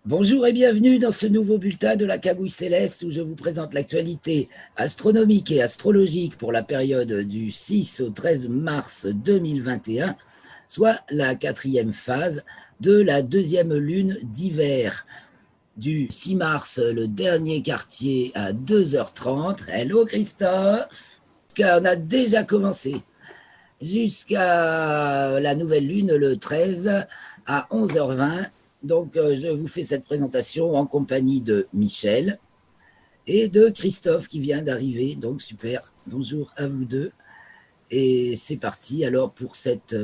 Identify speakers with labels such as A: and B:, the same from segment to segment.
A: Bonjour et bienvenue dans ce nouveau bulletin de la Cagouille Céleste où je vous présente l'actualité astronomique et astrologique pour la période du 6 au 13 mars 2021, soit la quatrième phase de la deuxième lune d'hiver. Du 6 mars, le dernier quartier à 2h30. Hello Christophe, on a déjà commencé jusqu'à la nouvelle lune le 13 à 11h20. Donc, je vous fais cette présentation en compagnie de Michel et de Christophe qui vient d'arriver. Donc, super. Bonjour à vous deux. Et c'est parti alors pour cette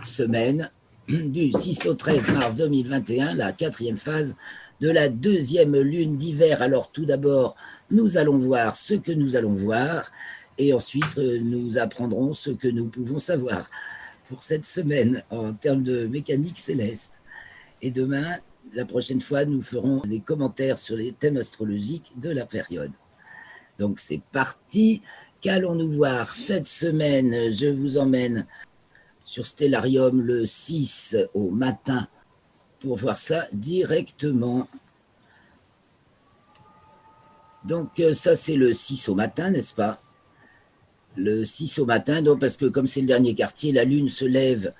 A: semaine du 6 au 13 mars 2021, la quatrième phase de la deuxième lune d'hiver. Alors, tout d'abord, nous allons voir ce que nous allons voir et ensuite, nous apprendrons ce que nous pouvons savoir pour cette semaine en termes de mécanique céleste. Et demain, la prochaine fois, nous ferons des commentaires sur les thèmes astrologiques de la période. Donc c'est parti. Qu'allons-nous voir cette semaine? Je vous emmène sur Stellarium le 6 au matin pour voir ça directement. Donc ça c'est le 6 au matin, n'est-ce pas? Le 6 au matin, donc, parce que comme c'est le dernier quartier, la lune se lève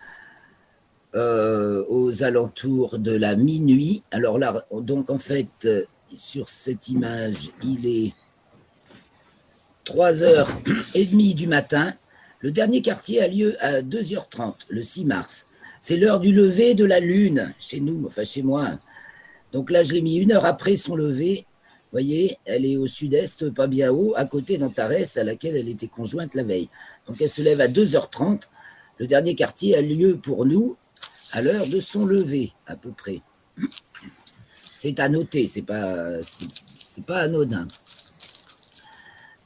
A: aux alentours de la minuit. Alors là, donc en fait, sur cette image, il est 3h30 du matin. Le dernier quartier a lieu à 2h30, le 6 mars. C'est l'heure du lever de la lune, chez nous, enfin chez moi. Donc là, je l'ai mis 1 heure après son lever. Vous voyez, elle est au sud-est, pas bien haut, à côté d'Antares, à laquelle elle était conjointe la veille. Donc elle se lève à 2h30. Le dernier quartier a lieu pour nous à l'heure de son lever, à peu près. C'est à noter, c'est pas anodin.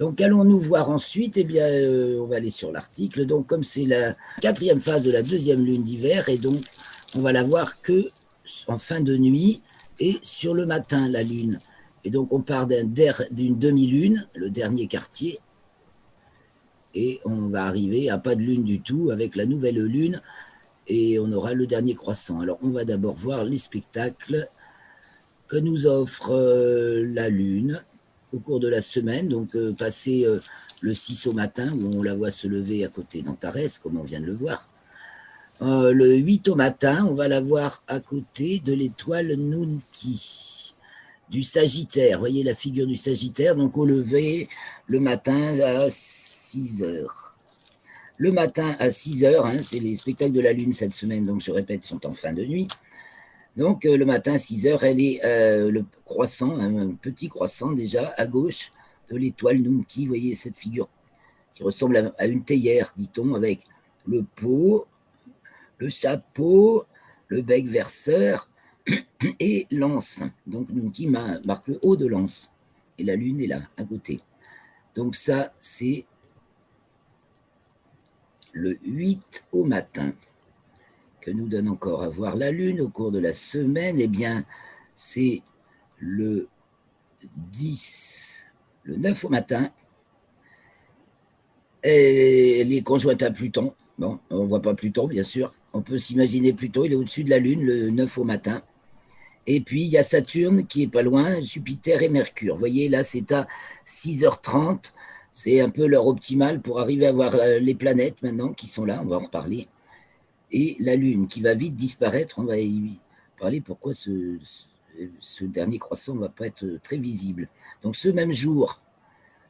A: Donc, allons-nous voir ensuite? Eh bien, on va aller sur l'article. Donc, comme c'est la quatrième phase de la deuxième lune d'hiver, et donc, on va la voir que en fin de nuit et sur le matin, la lune. Et donc, on part d'une demi-lune, le dernier quartier, et on va arriver à pas de lune du tout avec la nouvelle lune, et on aura le dernier croissant. Alors, on va d'abord voir les spectacles que nous offre la Lune au cours de la semaine. Donc, passer le 6 au matin, où on la voit se lever à côté d'Antares, comme on vient de le voir. Le 8 au matin, on va la voir à côté de l'étoile Nunki, du Sagittaire. Vous voyez la figure du Sagittaire, donc au lever, le matin à 6 heures. Le matin à 6 heures, hein, c'est les spectacles de la Lune cette semaine, donc je répète, sont en fin de nuit. Donc le matin à 6 heures, elle est le croissant, un petit croissant déjà à gauche de l'étoile Nunki. Vous voyez cette figure qui ressemble à une théière, dit-on, avec le pot, le chapeau, le bec verseur et l'anse. Donc Nunki marque le haut de l'anse. Et la lune est là, à côté. Donc ça, c'est le 8 au matin, que nous donne encore à voir la lune au cours de la semaine. Eh bien, c'est le 10, le 9 au matin. Et les conjointes à Pluton. Bon, on ne voit pas Pluton, bien sûr. On peut s'imaginer Pluton, il est au-dessus de la Lune, le 9 au matin. Et puis, il y a Saturne qui est pas loin, Jupiter et Mercure. Vous voyez, là, c'est à 6h30. C'est un peu l'heure optimale pour arriver à voir les planètes maintenant qui sont là. On va en reparler. Et la Lune qui va vite disparaître. On va y parler pourquoi ce dernier croissant ne va pas être très visible. Donc, ce même jour,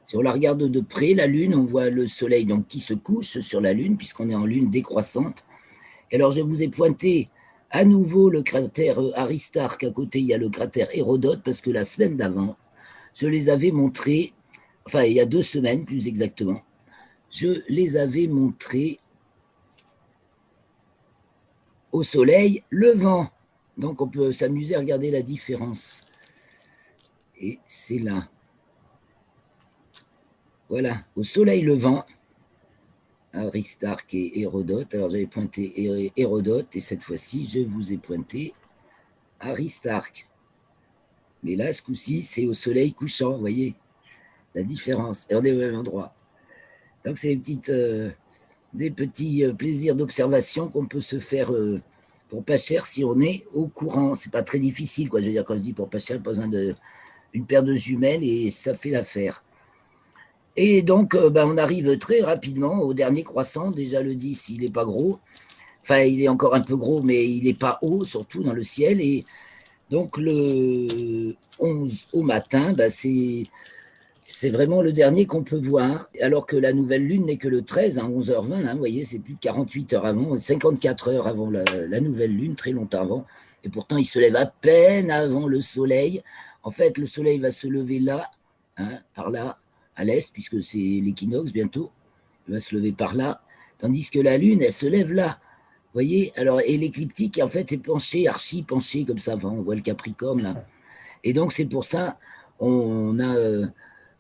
A: si on la regarde de près, la Lune, on voit le Soleil donc, qui se couche sur la Lune, puisqu'on est en Lune décroissante. Et alors, je vous ai pointé à nouveau le cratère Aristarque. À côté, il y a le cratère Hérodote, parce que la semaine d'avant, je les avais montrés, enfin, il y a 2 semaines plus exactement, je les avais montrés au Soleil levant. Donc, on peut s'amuser à regarder la différence. Et c'est là. Voilà, au Soleil levant, Aristarque et Hérodote. Alors j'avais pointé Hérodote et cette fois-ci, je vous ai pointé Aristarque. Mais là, ce coup-ci, c'est au soleil couchant, vous voyez la différence. Et on est au même endroit. Donc c'est des petits plaisirs d'observation qu'on peut se faire pour pas cher si on est au courant. C'est pas très difficile, quoi. Je veux dire, quand je dis pour pas cher, pas besoin d'une paire de jumelles et ça fait l'affaire. Et donc, on arrive très rapidement au dernier croissant. Déjà, le 10, il n'est pas gros. Enfin, il est encore un peu gros, mais il n'est pas haut, surtout dans le ciel. Et donc, le 11 au matin, c'est vraiment le dernier qu'on peut voir, alors que la nouvelle lune n'est que le 13 à 11h20. Vous voyez, c'est plus de 48 heures avant, 54 heures avant la nouvelle lune, très longtemps avant. Et pourtant, il se lève à peine avant le soleil. En fait, le soleil va se lever là, par là, à l'est, puisque c'est l'équinoxe bientôt. Il va se lever par là, tandis que la lune, elle se lève là. Vous voyez, alors, et l'écliptique, en fait, est penché, archi penché, comme ça. Enfin, on voit le Capricorne là. Et donc, c'est pour ça, on a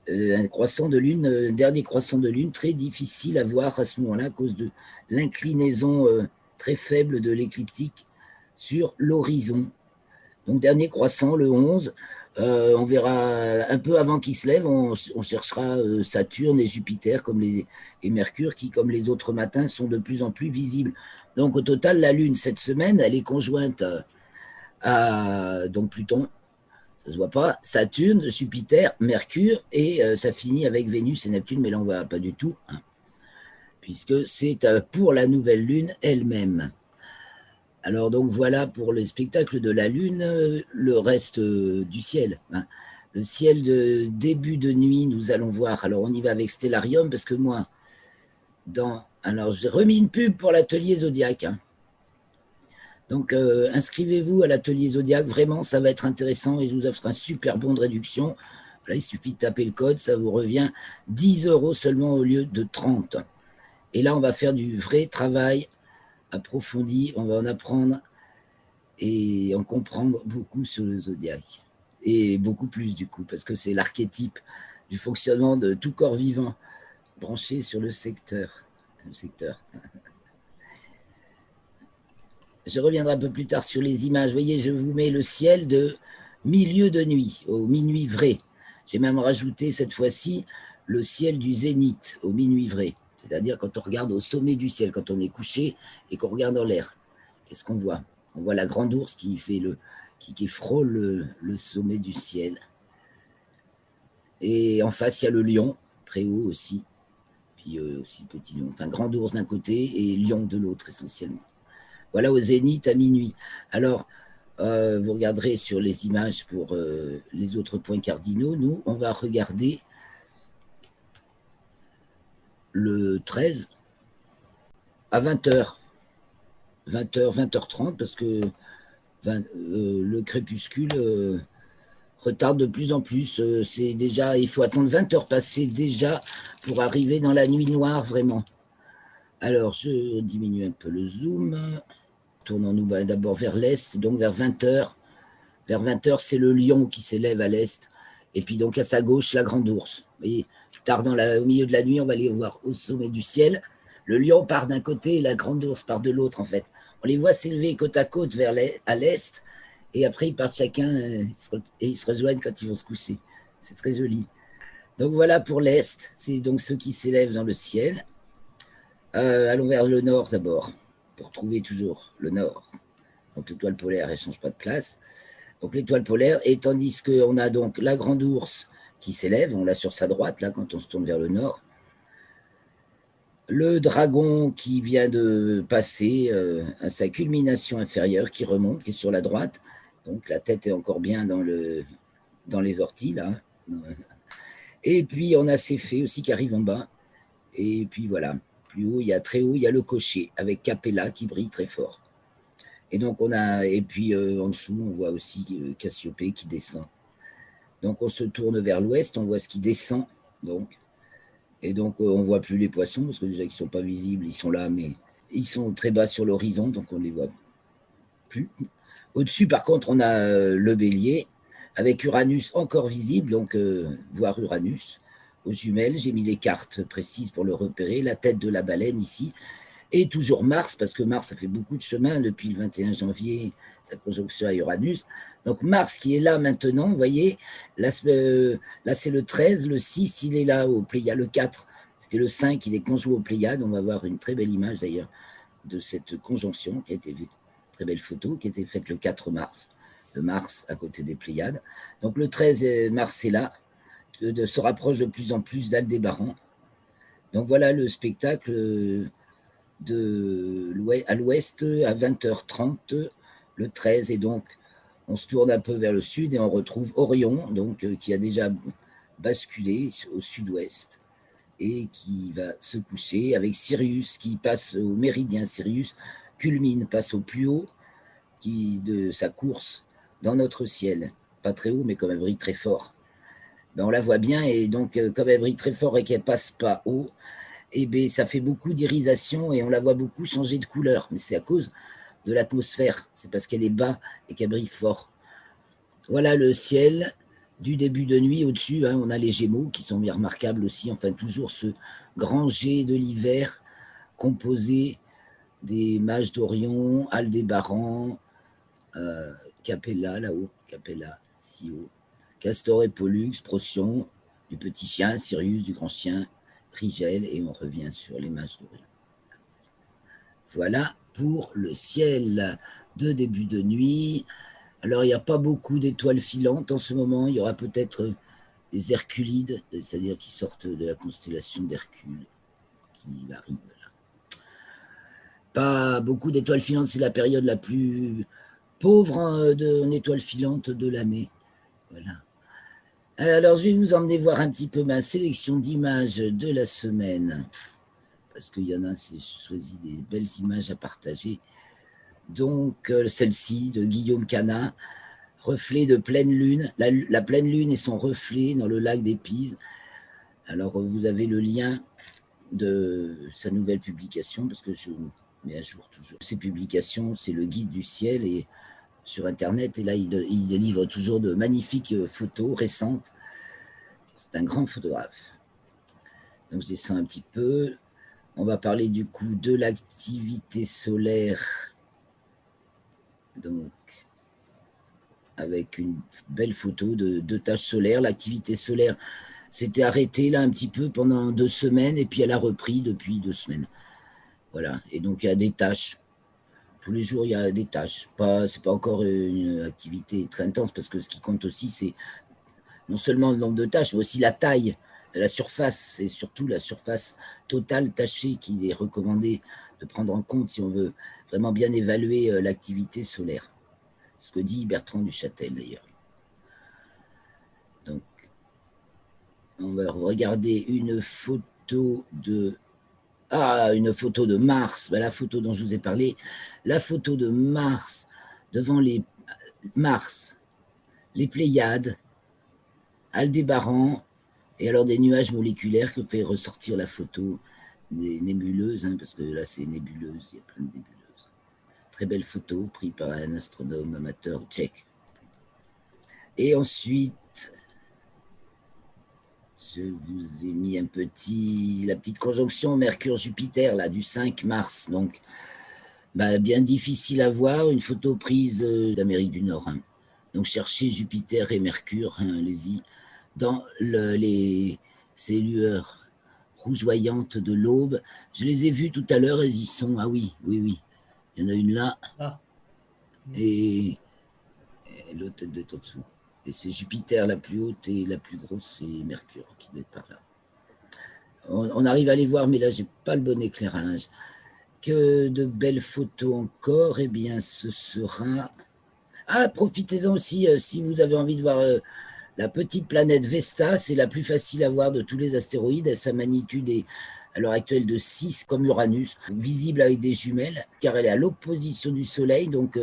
A: un croissant de lune, dernier croissant de lune, très difficile à voir à ce moment-là, à cause de l'inclinaison très faible de l'écliptique sur l'horizon. Donc, dernier croissant, le 11. On verra un peu avant qu'il se lève, on cherchera Saturne et Jupiter et Mercure qui, comme les autres matins, sont de plus en plus visibles. Donc au total, la Lune, cette semaine, elle est conjointe à donc Pluton, ça ne se voit pas, Saturne, Jupiter, Mercure, et ça finit avec Vénus et Neptune, mais là on ne voit pas du tout, puisque c'est pour la nouvelle Lune elle-même. Alors donc voilà pour le spectacle de la Lune, le reste du ciel. Le ciel de début de nuit, nous allons voir. Alors on y va avec Stellarium parce que moi, alors j'ai remis une pub pour l'atelier Zodiac. Donc inscrivez-vous à l'atelier Zodiac, vraiment ça va être intéressant et je vous offre un super bon de réduction. Là, il suffit de taper le code, ça vous revient 10 € seulement au lieu de 30. Et là on va faire du vrai travail approfondi, on va en apprendre et en comprendre beaucoup sur le zodiaque. Et beaucoup plus du coup, parce que c'est l'archétype du fonctionnement de tout corps vivant branché sur le secteur. Je reviendrai un peu plus tard sur les images. Vous voyez, je vous mets le ciel de milieu de nuit, au minuit vrai. J'ai même rajouté cette fois-ci le ciel du zénith, au minuit vrai. C'est-à-dire quand on regarde au sommet du ciel, quand on est couché et qu'on regarde dans l'air. Qu'est-ce qu'on voit? On voit la grande ours qui frôle le sommet du ciel. Et en face, il y a le lion, très haut aussi. Puis aussi petit lion. Enfin, grande ours d'un côté et lion de l'autre, essentiellement. Voilà au zénith à minuit. Alors, vous regarderez sur les images pour les autres points cardinaux. Nous, on va regarder le 13 à 20h. 20h, 20h30, parce que le crépuscule retarde de plus en plus. C'est déjà, il faut attendre 20 heures passées déjà pour arriver dans la nuit noire, vraiment. Alors, je diminue un peu le zoom. Tournons-nous d'abord vers l'est, donc vers 20 heures. Vers 20 heures, c'est le lion qui s'élève à l'est. Et puis donc à sa gauche, la grande ours. Vous voyez, tard au milieu de la nuit, on va les voir au sommet du ciel. Le lion part d'un côté et la grande ours part de l'autre, en fait. On les voit s'élever côte à côte à l'est. Et après, ils partent chacun et ils se rejoignent quand ils vont se coucher. C'est très joli. Donc voilà pour l'est. C'est donc ceux qui s'élèvent dans le ciel. Allons vers le nord d'abord, pour trouver toujours le nord. Donc l'étoile polaire, elle ne change pas de place. Donc l'étoile polaire, et tandis qu'on a donc la grande ours qui s'élève, on l'a sur sa droite, là, quand on se tourne vers le nord. Le dragon qui vient de passer à sa culmination inférieure, qui remonte, qui est sur la droite. Donc la tête est encore bien dans les orties, là. Et puis on a ces fées aussi qui arrivent en bas. Et puis voilà, très haut, il y a le cocher avec Capella qui brille très fort. Et donc et puis en dessous, on voit aussi Cassiopée qui descend. Donc on se tourne vers l'ouest, on voit ce qui descend. Et donc on ne voit plus les poissons, parce que déjà ils ne sont pas visibles, ils sont là, mais ils sont très bas sur l'horizon, donc on ne les voit plus. Au-dessus, par contre, on a le bélier, avec Uranus encore visible, donc voir Uranus. Aux jumelles, j'ai mis les cartes précises pour le repérer, la tête de la baleine ici, et toujours Mars, parce que Mars, ça fait beaucoup de chemin depuis le 21 janvier, sa conjonction à Uranus. Donc Mars qui est là maintenant, vous voyez, là c'est le 13, le 6, il est là au Pléiade, le 4, c'était le 5, il est conjoint au Pléiade. On va voir une très belle image d'ailleurs de cette conjonction qui a été très belle photo qui a été faite le 4 mars, de Mars à côté des Pléiades. Donc le 13 mars est là, se rapproche de plus en plus d'Aldébaran. Donc voilà le spectacle à l'ouest à 20h30 le 13, et donc on se tourne un peu vers le sud et on retrouve Orion, donc qui a déjà basculé au sud-ouest et qui va se coucher, avec Sirius qui passe au méridien. Sirius culmine, passe au plus haut de sa course dans notre ciel. Pas très haut, mais comme elle brille très fort. Ben, on la voit bien, et donc comme elle brille très fort et qu'elle passe pas haut, et ben, ça fait beaucoup d'irisation et on la voit beaucoup changer de couleur. Mais c'est à cause de l'atmosphère, c'est parce qu'elle est bas et qu'elle brille fort. Voilà le ciel du début de nuit. Au-dessus, on a les Gémeaux qui sont bien remarquables aussi. Enfin, toujours ce grand jet de l'hiver composé des mages d'Orion, Aldébaran, Capella là-haut, Capella, si haut, Castor et Pollux, Procyon, du petit chien, Sirius, du grand chien, Rigel, et on revient sur les mages d'Orion. Voilà pour le ciel de début de nuit. Alors, il n'y a pas beaucoup d'étoiles filantes en ce moment. Il y aura peut-être des Herculides, c'est-à-dire qui sortent de la constellation d'Hercule, qui arrivent là. Pas beaucoup d'étoiles filantes, c'est la période la plus pauvre en étoiles filantes de l'année. Voilà. Alors, je vais vous emmener voir un petit peu ma sélection d'images de la semaine, parce qu'il y en a, j'ai choisi des belles images à partager. Donc, celle-ci de Guillaume Canin, reflet de pleine lune, la pleine lune et son reflet dans le lac des Pises. Alors, vous avez le lien de sa nouvelle publication, parce que je mets à jour toujours ses publications, c'est le guide du ciel et sur Internet, et là, il délivre toujours de magnifiques photos récentes. C'est un grand photographe. Donc, je descends un petit peu. On va parler du coup de l'activité solaire. Donc, avec une belle photo de taches solaires. L'activité solaire s'était arrêtée là un petit peu pendant 2 semaines, et puis elle a repris depuis 2 semaines. Voilà. Et donc, il y a des taches. Tous les jours, il y a des tâches. C'est pas encore une activité très intense, parce que ce qui compte aussi, c'est non seulement le nombre de tâches, mais aussi la taille, la surface. C'est surtout la surface totale tachée qu'il est recommandé de prendre en compte si on veut vraiment bien évaluer l'activité solaire. Ce que dit Bertrand Duchâtel, d'ailleurs. Donc, on va regarder une photo de Mars, la photo dont je vous ai parlé, la photo de Mars devant les Pléiades, Aldébaran, et alors des nuages moléculaires qui fait ressortir la photo des nébuleuses, parce que là c'est nébuleuse, il y a plein de nébuleuses. Très belle photo prise par un astronome amateur tchèque. Et ensuite, je vous ai mis la petite conjonction Mercure-Jupiter là du 5 mars. Donc, bien difficile à voir, une photo prise d'Amérique du Nord. Donc, cherchez Jupiter et Mercure, allez-y, dans ces lueurs rougeoyantes de l'aube. Je les ai vues tout à l'heure, elles y sont. Ah oui, oui. Il y en a une là. Ah. Et l'autre, elle doit être en dessous. Et c'est Jupiter la plus haute, et la plus grosse, c'est Mercure qui doit être par là. On arrive à les voir, mais là, j'ai pas le bon éclairage. Que de belles photos encore. Eh bien, ce sera... Ah, profitez-en aussi, si vous avez envie de voir la petite planète Vesta, c'est la plus facile à voir de tous les astéroïdes. Sa magnitude est à l'heure actuelle de 6, comme Uranus, visible avec des jumelles, car elle est à l'opposition du Soleil, donc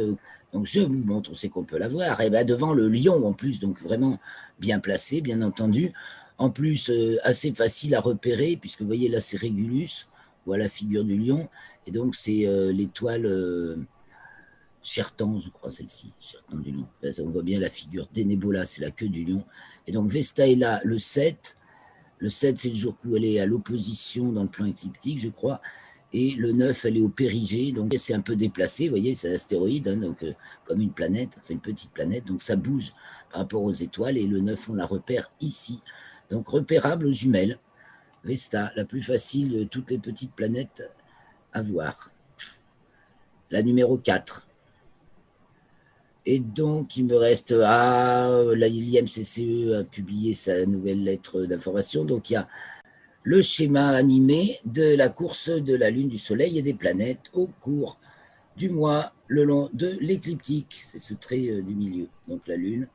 A: je vous montre, on sait qu'on peut la voir, et devant le Lion en plus, donc vraiment bien placé, bien entendu. En plus, assez facile à repérer, puisque vous voyez là, c'est Régulus, voilà la figure du Lion, et donc c'est l'étoile Chertan, je crois, celle-ci, Chertan du Lion. On voit bien la figure d'Enebola, c'est la queue du lion. Et donc Vesta est là le 7. Le 7, c'est le jour où elle est à l'opposition dans le plan écliptique, je crois. Et le 9, elle est au périgée, donc c'est un peu déplacé, vous voyez, c'est un astéroïde, donc comme une planète, enfin une petite planète, donc ça bouge par rapport aux étoiles, et le 9, on la repère ici. Donc repérable aux jumelles. Vesta, la plus facile de toutes les petites planètes à voir. La numéro 4. Et donc, il me reste... l'IMCCE a publié sa nouvelle lettre d'information. Donc, il y a le schéma animé de la course de la Lune, du Soleil et des planètes au cours du mois le long de l'écliptique. C'est ce trait du milieu. Donc, la Lune,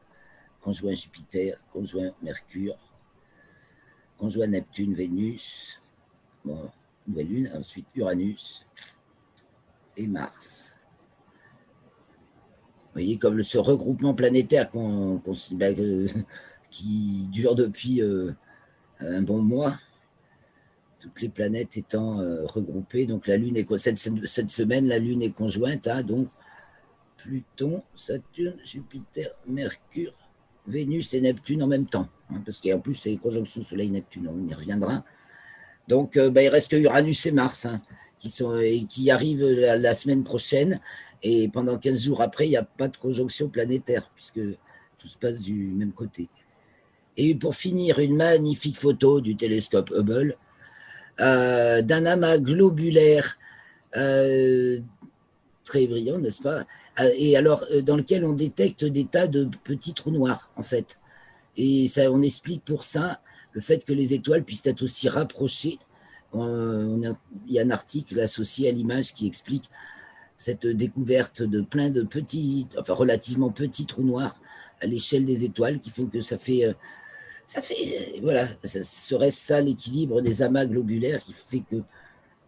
A: conjoint Jupiter, conjoint Mercure, conjoint Neptune, Vénus, bon, nouvelle Lune, ensuite Uranus et Mars. Vous voyez, comme ce regroupement planétaire qui dure depuis un bon mois, toutes les planètes étant regroupées. Donc la Lune est cette semaine, la Lune est conjointe à donc Pluton, Saturne, Jupiter, Mercure, Vénus et Neptune en même temps. Hein, parce qu'en plus, c'est les conjonctions Soleil-Neptune, on y reviendra. Donc il reste que Uranus et Mars hein, qui arrivent la semaine prochaine. Et pendant 15 jours après, il n'y a pas de conjonction planétaire, puisque tout se passe du même côté. Et pour finir, une magnifique photo du télescope Hubble d'un amas globulaire très brillant, n'est-ce pas? Et alors, dans lequel on détecte des tas de petits trous noirs, en fait. Et ça, on explique pour ça le fait que les étoiles puissent être aussi rapprochées. Il y a un article associé à l'image qui explique cette découverte de plein de petits, enfin relativement petits trous noirs à l'échelle des étoiles qui font que ça fait voilà, serait ça l'équilibre des amas globulaires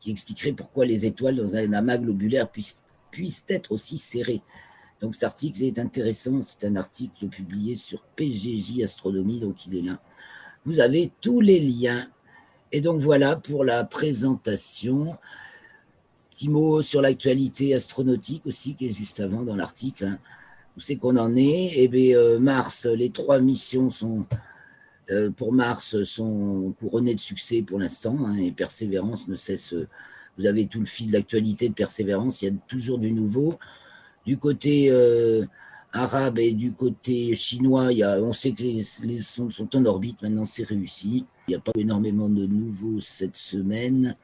A: qui expliquerait pourquoi les étoiles dans un amas globulaire puissent être aussi serrées. Donc cet article est intéressant, c'est un article publié sur PGJ Astronomie, donc il est là. Vous avez tous les liens. Et donc voilà pour la présentation. Petit mot sur l'actualité astronautique aussi, qui est juste avant dans l'article. Hein. Où c'est qu'on en est? Eh bien, Mars, les 3 missions pour Mars sont couronnées de succès pour l'instant, hein, et Persévérance ne cesse. Vous avez tout le fil de l'actualité de Persévérance, il y a toujours du nouveau. Du côté arabe et du côté chinois, on sait que les sondes sont en orbite, maintenant c'est réussi. Il n'y a pas énormément de nouveaux cette semaine.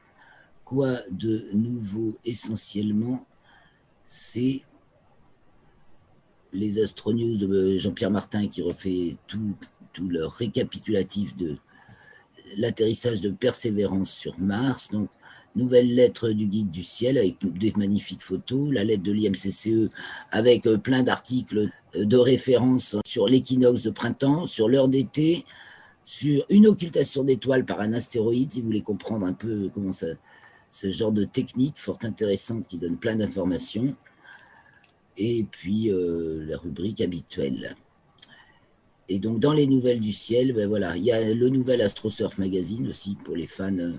A: Quoi de nouveau essentiellement? C'est les Astronews de Jean-Pierre Martin qui refait tout leur récapitulatif de l'atterrissage de Persévérance sur Mars. Donc, nouvelle lettre du guide du ciel avec des magnifiques photos, la lettre de l'IMCCE avec plein d'articles de référence sur l'équinoxe de printemps, sur l'heure d'été, sur une occultation d'étoiles par un astéroïde, si vous voulez comprendre un peu comment ce genre de technique fort intéressante qui donne plein d'informations. Et puis la rubrique habituelle. Et donc dans les nouvelles du ciel, ben voilà, il y a le nouvel AstroSurf Magazine aussi pour les fans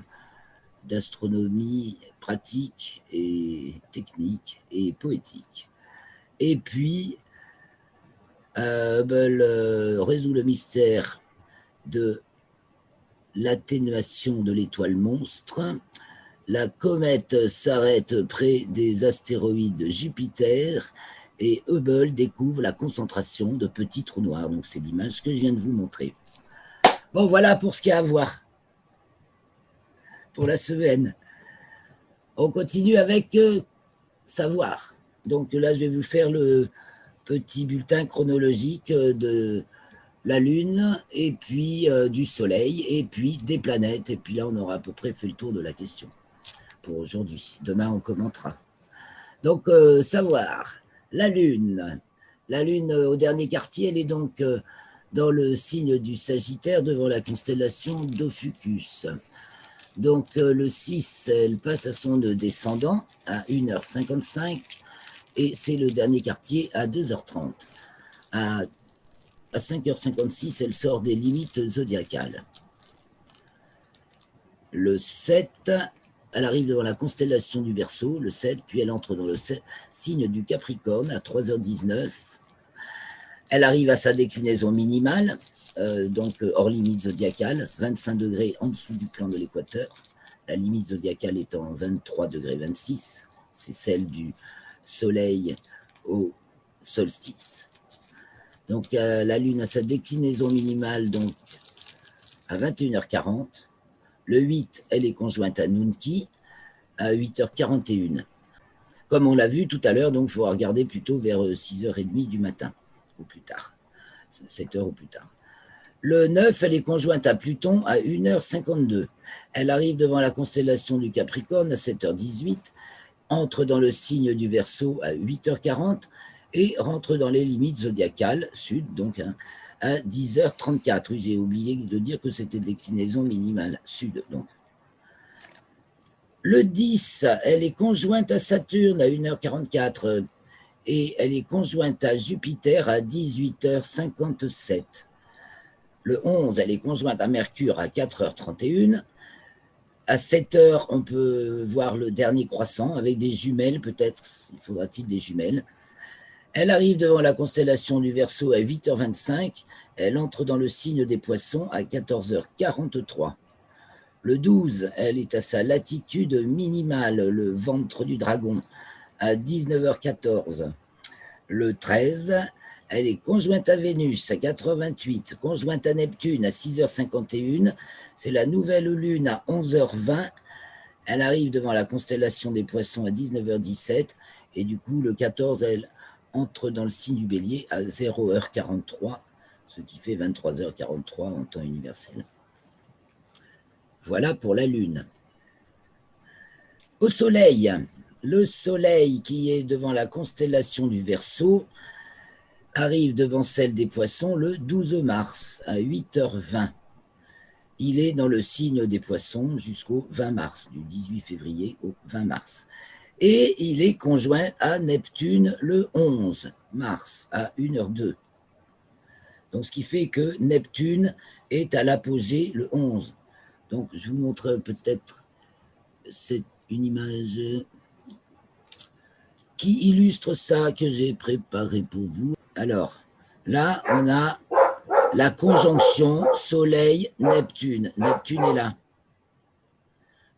A: d'astronomie pratique et technique et poétique. Et puis Hubble résout le mystère de l'atténuation de l'étoile monstre. La comète s'arrête près des astéroïdes Jupiter et Hubble découvre la concentration de petits trous noirs. Donc c'est l'image que je viens de vous montrer. Bon, voilà pour ce qu'il y a à voir pour la semaine. On continue avec savoir. Donc là, je vais vous faire le petit bulletin chronologique de la Lune et puis du Soleil et puis des planètes. Et puis là, on aura à peu près fait le tour de la question pour aujourd'hui. Demain, on commentera. Donc, savoir. La Lune. La Lune, au dernier quartier, elle est donc dans le signe du Sagittaire devant la constellation d'Ophiuchus. Donc, le 6, elle passe à son descendant à 1h55 et c'est le dernier quartier à 2h30. À 5h56, elle sort des limites zodiacales. Le 7, elle arrive devant la constellation du Verseau, le 7, puis elle entre dans le signe du Capricorne à 3h19. Elle arrive à sa déclinaison minimale, donc hors limite zodiacale, 25 degrés en dessous du plan de l'équateur. La limite zodiacale étant 23 degrés 26, c'est celle du Soleil au solstice. Donc la Lune a sa déclinaison minimale donc à 21h40. Le 8, elle est conjointe à Nunki à 8h41. Comme on l'a vu tout à l'heure, donc il faut regarder plutôt vers 6h30 du matin, ou plus tard, 7h ou plus tard. Le 9, elle est conjointe à Pluton à 1h52. Elle arrive devant la constellation du Capricorne à 7h18, entre dans le signe du Verseau à 8h40 et rentre dans les limites zodiacales, sud, donc à 10h34. Oui, j'ai oublié de dire que c'était déclinaison minimale, sud, donc. Le 10, elle est conjointe à Saturne à 1h44 et elle est conjointe à Jupiter à 18h57. Le 11, elle est conjointe à Mercure à 4h31. À 7h, on peut voir le dernier croissant avec des jumelles, peut-être, il faudra-t-il des jumelles. Elle arrive devant la constellation du Verseau à 8h25. Elle entre dans le signe des Poissons à 14h43. Le 12, elle est à sa latitude minimale, le ventre du dragon, à 19h14. Le 13, elle est conjointe à Vénus à 4h28, conjointe à Neptune à 6h51. C'est la nouvelle lune à 11h20. Elle arrive devant la constellation des Poissons à 19h17. Et du coup, le 14, elle entre dans le signe du Bélier à 0h43, ce qui fait 23h43 en temps universel. Voilà pour la Lune. Au Soleil, le Soleil qui est devant la constellation du Verseau arrive devant celle des Poissons le 12 mars à 8h20. Il est dans le signe des Poissons jusqu'au 20 mars, du 18 février au 20 mars. Et il est conjoint à Neptune le 11 mars à 1h02. Donc ce qui fait que Neptune est à l'apogée le 11. Donc, je vous montre peut-être une image qui illustre ça que j'ai préparé pour vous. Alors, là, on a la conjonction Soleil-Neptune. Neptune est là.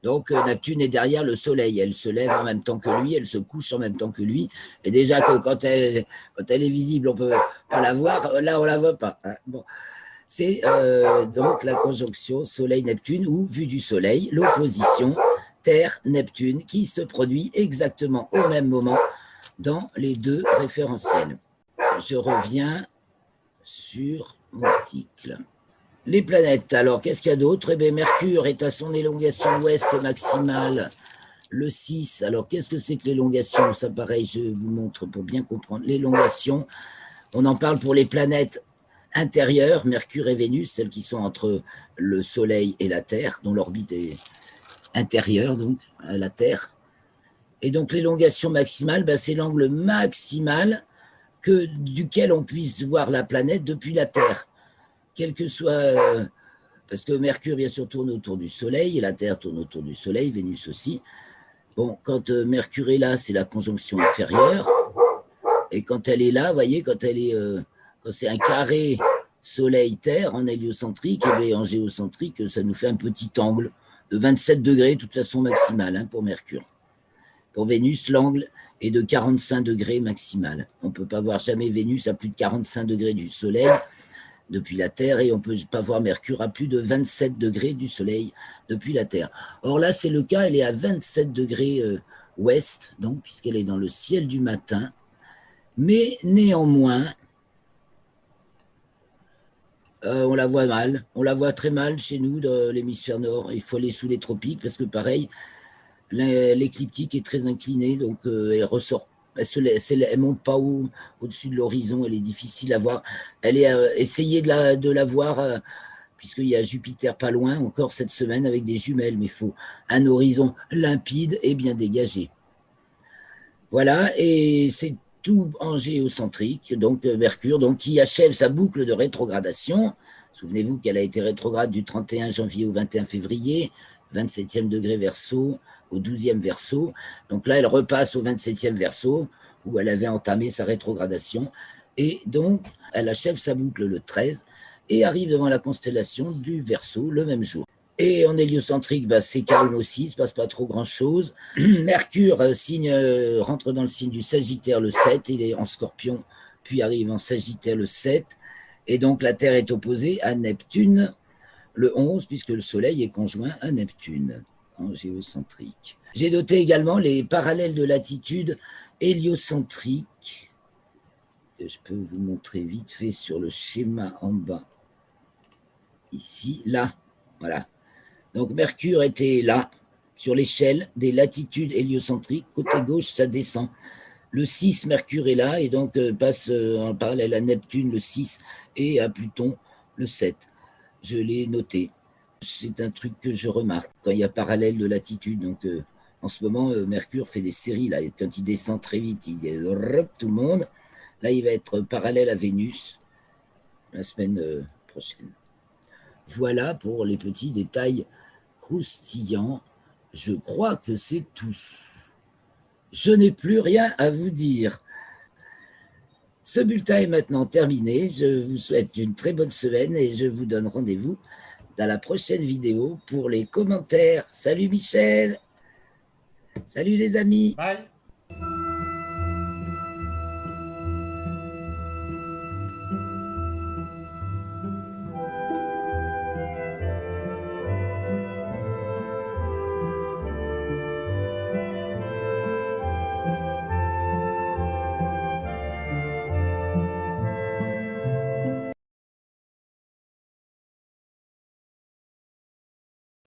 A: Donc, Neptune est derrière le Soleil. Elle se lève en même temps que lui, elle se couche en même temps que lui. Et déjà que quand elle est visible, on ne peut pas la voir. Là, on ne la voit pas. Bon. C'est donc la conjonction Soleil-Neptune ou, vue du Soleil, l'opposition Terre-Neptune qui se produit exactement au même moment dans les deux référentiels. Je reviens sur mon article. Les planètes, alors qu'est-ce qu'il y a d'autre? Eh bien, Mercure est à son élongation ouest maximale le 6. Alors qu'est-ce que c'est que l'élongation? Ça pareil, je vous montre pour bien comprendre. L'élongation, on en parle pour les planètes intérieures, Mercure et Vénus, celles qui sont entre le Soleil et la Terre, dont l'orbite est intérieure, donc, à la Terre. Et donc, l'élongation maximale, ben, c'est l'angle maximal duquel on puisse voir la planète depuis la Terre. Quel que soit... parce que Mercure, bien sûr, tourne autour du Soleil, et la Terre tourne autour du Soleil, Vénus aussi. Bon, quand Mercure est là, c'est la conjonction inférieure. Et quand elle est là, vous voyez, quand c'est un carré Soleil-Terre en héliocentrique, et en géocentrique, ça nous fait un petit angle de 27 degrés, de toute façon maximale, pour Mercure. Pour Vénus, l'angle est de 45 degrés maximal. On ne peut pas voir jamais Vénus à plus de 45 degrés du Soleil depuis la Terre, et on ne peut pas voir Mercure à plus de 27 degrés du Soleil depuis la Terre. Or là, c'est le cas, elle est à 27 degrés ouest, donc, puisqu'elle est dans le ciel du matin. Mais néanmoins, on la voit mal. On la voit très mal chez nous, dans l'hémisphère nord. Il faut aller sous les tropiques parce que, pareil, l'écliptique est très inclinée, donc elle ressort. Elle ne monte pas au-dessus de l'horizon. Elle est difficile à voir. Essayez de la voir, puisqu'il y a Jupiter pas loin, encore cette semaine, avec des jumelles. Mais il faut un horizon limpide et bien dégagé. Voilà, et c'est tout en géocentrique, donc Mercure, donc, qui achève sa boucle de rétrogradation. Souvenez-vous qu'elle a été rétrograde du 31 janvier au 21 février, 27e degré Verseau, au 12e Verseau. Donc là, elle repasse au 27e Verseau, où elle avait entamé sa rétrogradation. Et donc, elle achève sa boucle le 13 et arrive devant la constellation du Verseau le même jour. Et en héliocentrique, c'est calme aussi, il ne se passe pas trop grand-chose. Mercure rentre dans le signe du Sagittaire le 7, il est en Scorpion, puis arrive en Sagittaire le 7. Et donc la Terre est opposée à Neptune le 11, puisque le Soleil est conjoint à Neptune. en géocentrique. J'ai noté également les parallèles de latitude héliocentriques, que je peux vous montrer vite fait sur le schéma en bas. Ici, là, voilà. Donc Mercure était là, sur l'échelle des latitudes héliocentriques. Côté gauche, ça descend. Le 6, Mercure est là, et donc passe en parallèle à Neptune, le 6, et à Pluton, le 7. Je l'ai noté. C'est un truc que je remarque quand il y a parallèle de latitude. Donc en ce moment, Mercure fait des séries, là, et quand il descend très vite, il est tout le monde. Là, il va être parallèle à Vénus la semaine prochaine. Voilà pour les petits détails croustillants. Je crois que c'est tout. Je n'ai plus rien à vous dire. Ce bulletin est maintenant terminé. Je vous souhaite une très bonne semaine et je vous donne rendez-vous dans la prochaine vidéo pour les commentaires. Salut Michel. Salut les amis.
B: Bye.